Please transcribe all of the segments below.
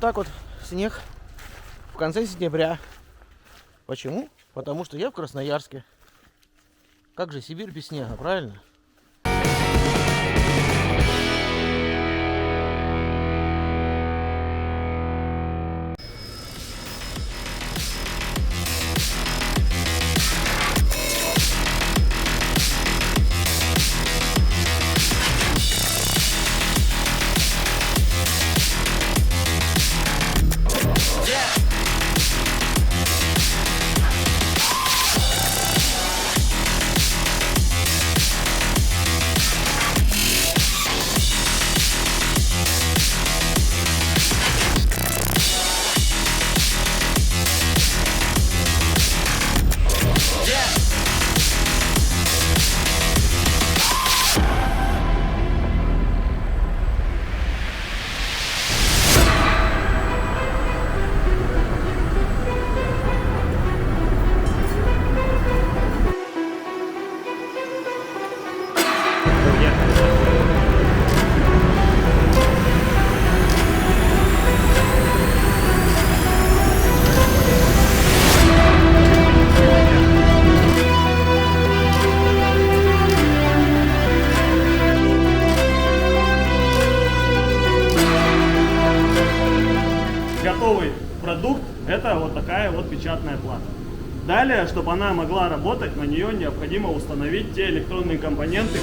так вот снег в конце сентября. Почему? Потому что я в Красноярске. Как же Сибирь без снега, правильно? Готовый продукт — это вот такая вот печатная плата. Далее, чтобы она могла работать, на нее необходимо установить те электронные компоненты.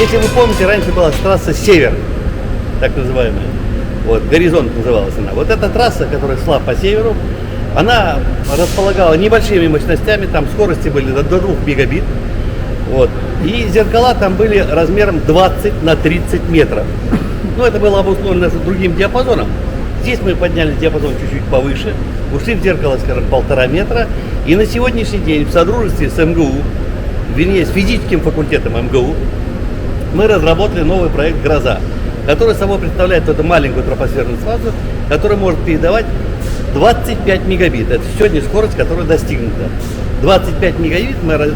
Если вы помните, раньше была трасса «Север», так называемая. Вот, «Горизонт» называлась она. Вот эта трасса, которая шла по северу, она располагала небольшими мощностями, там скорости были до 2 мегабит. Вот. И зеркала там были размером 20 на 30 метров. Но это было обусловлено другим диапазоном. Здесь мы подняли диапазон чуть-чуть повыше, ушли в зеркало, скажем, 1,5 метра. И на сегодняшний день в содружестве с МГУ, вернее, с физическим факультетом МГУ, мы разработали новый проект «Гроза», который собой представляет эту маленькую тропосферную станцию, которая может передавать 25 мегабит. Это сегодня скорость, которая достигнута. 25 мегабит мы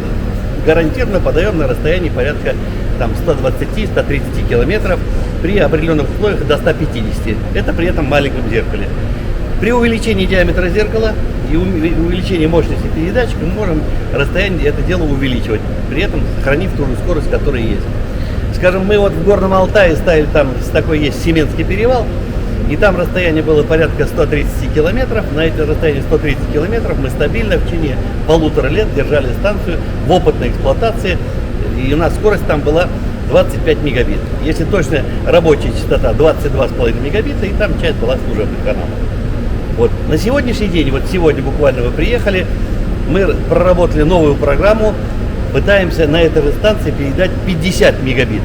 гарантированно подаем на расстоянии порядка 120-130 километров, при определенных условиях до 150. Это при этом маленьком зеркале. При увеличении диаметра зеркала и увеличении мощности передатчика мы можем расстояние это дело увеличивать, при этом сохранив ту же скорость, которая есть. Скажем, мы вот в Горном Алтае ставили, там такой есть Семенский перевал, и там расстояние было порядка 130 километров. На эти расстояния 130 километров мы стабильно в течение 1,5 лет держали станцию в опытной эксплуатации, и у нас скорость там была 25 мегабит. Если точно рабочая частота 22,5 мегабита, и там часть была служебных каналов. Вот. На сегодняшний день, вот сегодня буквально вы приехали, мы проработали новую программу, пытаемся на этой же станции передать 50 мегабит.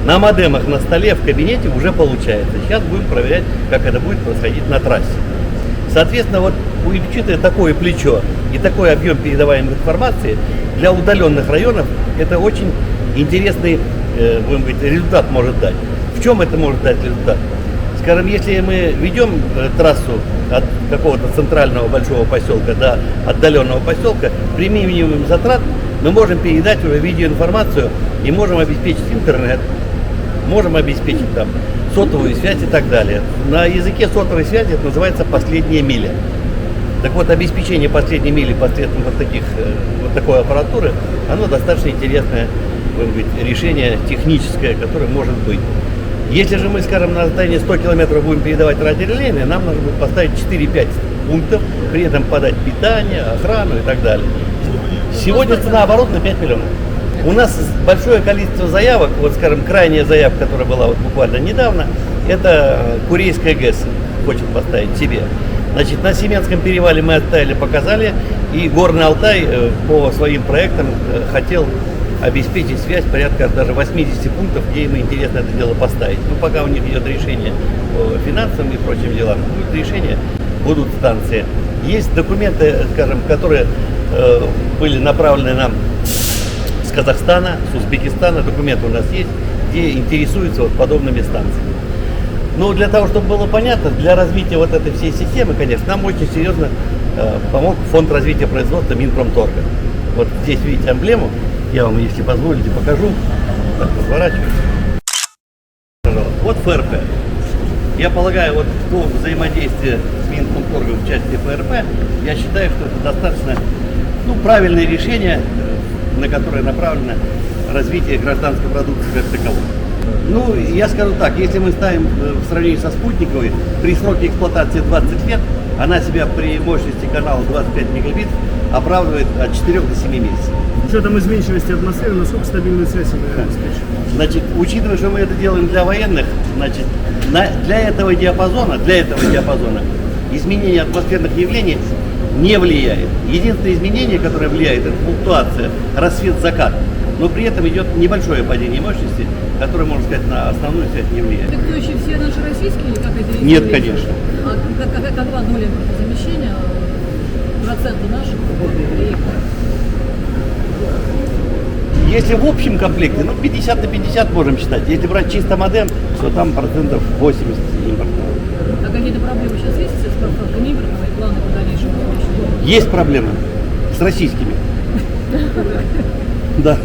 На модемах на столе в кабинете уже получается. Сейчас будем проверять, как это будет происходить на трассе. Соответственно, вот учитывая такое плечо и такой объем передаваемой информации, для удаленных районов это очень интересный будем говорить, результат может дать. В чем это может дать результат? Скажем, если мы ведем трассу от какого-то центрального большого поселка до отдаленного поселка, при минимуме затрат мы можем передать уже видеоинформацию и можем обеспечить интернет, можем обеспечить там сотовую связь и так далее. На языке сотовой связи это называется последняя миля. Так вот, обеспечение последней мили посредством вот такой аппаратуры, оно достаточно интересное, будем говорить, решение техническое, которое может быть. Если же мы, скажем, на расстоянии 100 километров будем передавать радиорелейные, нам нужно будет поставить 4-5 пунктов, при этом подать питание, охрану и так далее. Сегодня цена оборота 5 миллионов. У нас большое количество заявок, вот, скажем, крайняя заявка, которая была вот буквально недавно, это Курейская ГЭС хочет поставить себе. Значит, на Семенском перевале мы оставили, показали, и Горный Алтай по своим проектам хотел обеспечить связь порядка даже 80 пунктов, где им интересно это дело поставить. Ну, пока у них идет решение по финансовым и прочим делам, будет решение, будут станции. Есть документы, скажем, которые были направлены нам с Казахстана, с Узбекистана, документы у нас есть, где интересуются вот подобными станциями. Но для того, чтобы было понятно, для развития вот этой всей системы, конечно, нам очень серьезно помог Фонд развития производства Минпромторга. Вот здесь видите эмблему. Я вам, если позволите, покажу. Так, разворачиваю. Пожалуйста. Вот ФРП. Я полагаю, вот то взаимодействие с Минкомторгом в части ФРП, я считаю, что это достаточно правильное решение, на которое направлено развитие гражданской продукции как таковой. Ну, я скажу так, если мы ставим в сравнении со спутниковой, при сроке эксплуатации 20 лет, она себя при мощности канала 25 мегабит оправдывает от 4 до 7 месяцев. С учетом изменчивости атмосферы, насколько стабильную связь это обеспечивает? Значит, учитывая, что мы это делаем для военных, значит, для этого диапазона изменение атмосферных явлений не влияет. Единственное изменение, которое влияет, это флуктуация, рассвет-закат. Но при этом идет небольшое падение мощности, которое, можно сказать, на основную связь не влияет. Это кто еще все наши российские или как это? Нет, конечно. А какова доля замещения? Проценты наших? Если в общем комплекте, 50 на 50 можем считать. Если брать чисто модем, то там процентов 80 импортного. А какие-то проблемы сейчас есть с поставками импортного и планы по дальнейшему замещению? Есть проблемы с российскими. Да.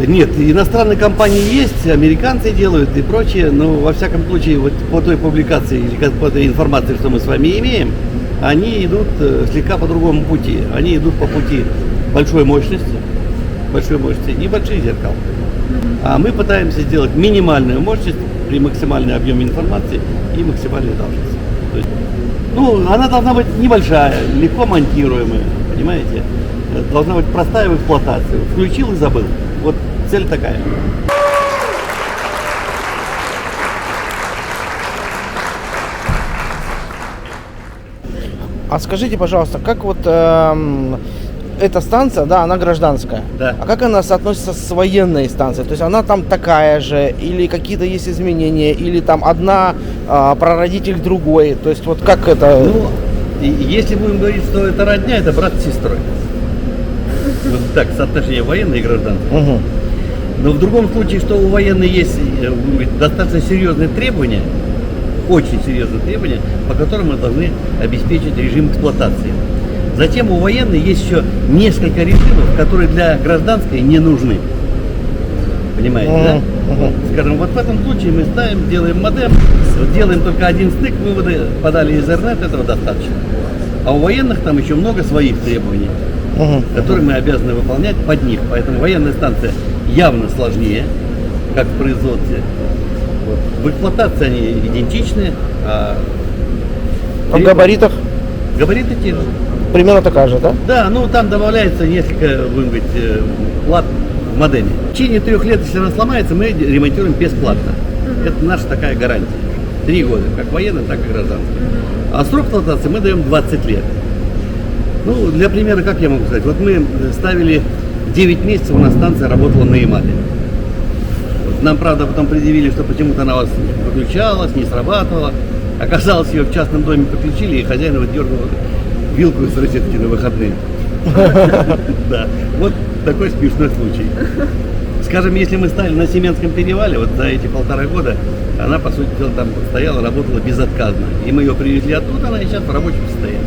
Нет, иностранные компании есть, американцы делают и прочее, но во всяком случае, вот по той публикации или по той информации, что мы с вами имеем, они идут слегка по другому пути. Они идут по пути большой мощности и больших зеркал. А мы пытаемся сделать минимальную мощность при максимальном объеме информации и максимальной должности. То есть, она должна быть небольшая, легко монтируемая, понимаете? Должна быть простая в эксплуатации. Включил и забыл. Вот цель такая. А скажите, пожалуйста, как вот эта станция, да, она гражданская. Да. А как она соотносится с военной станцией? То есть она там такая же, или какие-то есть изменения, или там одна прародитель другой? То есть вот как это? Если будем говорить, что это родня, это брат с сестрой. Вот так, соотношение военной и гражданской. Угу. Но в другом случае, что у военной есть достаточно серьезные требования, очень серьезные требования, по которым мы должны обеспечить режим эксплуатации. Затем у военной есть еще несколько режимов, которые для гражданской не нужны. Понимаете, да? Вот, скажем, вот в этом случае мы делаем модем, делаем только один стык, выводы подали из Ethernet, этого достаточно. А у военных там еще много своих требований, которые мы обязаны выполнять под них. Поэтому военная станция явно сложнее, как в производстве. Вот. В эксплуатации они идентичны. А в габаритах? Габариты те же. Примерно такая же, да? Да, там добавляется несколько, будем говорить, плат в модеме. В течение 3 лет, если она сломается, мы ремонтируем бесплатно. Это наша такая гарантия. 3 года, как военная, так и гражданская. А срок эксплуатации мы даем 20 лет. Для примера, как я могу сказать, вот мы ставили 9 месяцев, у нас станция работала на Ямале. Нам, правда, потом предъявили, что почему-то она у вас выключалась, не срабатывала. Оказалось, ее в частном доме подключили, и хозяин выдергивал вилку из розетки на выходные. Да, вот такой смешной случай. Скажем, если мы ставили на Семенском перевале, вот за эти 1,5 года, она, по сути дела, там стояла, работала безотказно. И мы ее привезли оттуда, она и сейчас в рабочем состоянии.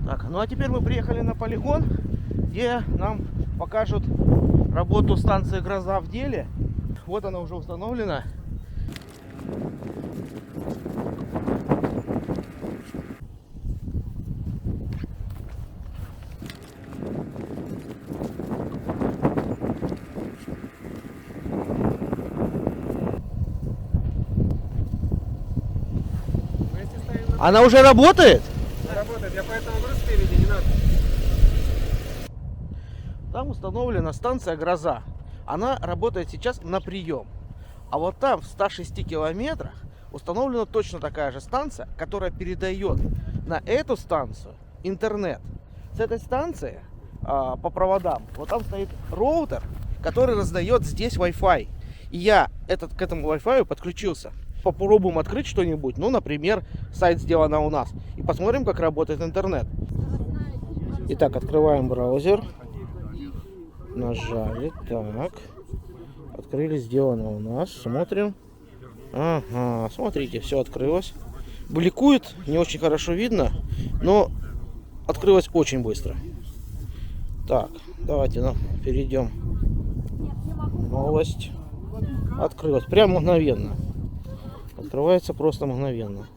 Так, а теперь мы приехали на полигон, где нам покажут работу станции «Гроза» в деле. Вот она уже установлена. Она уже работает? Работает, я поэтому говорю спереди, не надо. Там установлена станция «Гроза». Она работает сейчас на прием. А вот там, в 106 километрах, установлена точно такая же станция, которая передает на эту станцию интернет. С этой станции по проводам, вот там стоит роутер, который раздает здесь Wi-Fi. И я к этому Wi-Fi подключился. Попробуем открыть что-нибудь, ну, например, сайт «Сделано у нас», и посмотрим, как работает интернет. Итак, открываем браузер. Нажали, так. Открыли «Сделано у нас», смотрим. Ага, смотрите, все открылось. Бликует, не очень хорошо видно, но открылось очень быстро. Так, давайте перейдем. Новость. Открылась прям мгновенно. Открывается просто мгновенно.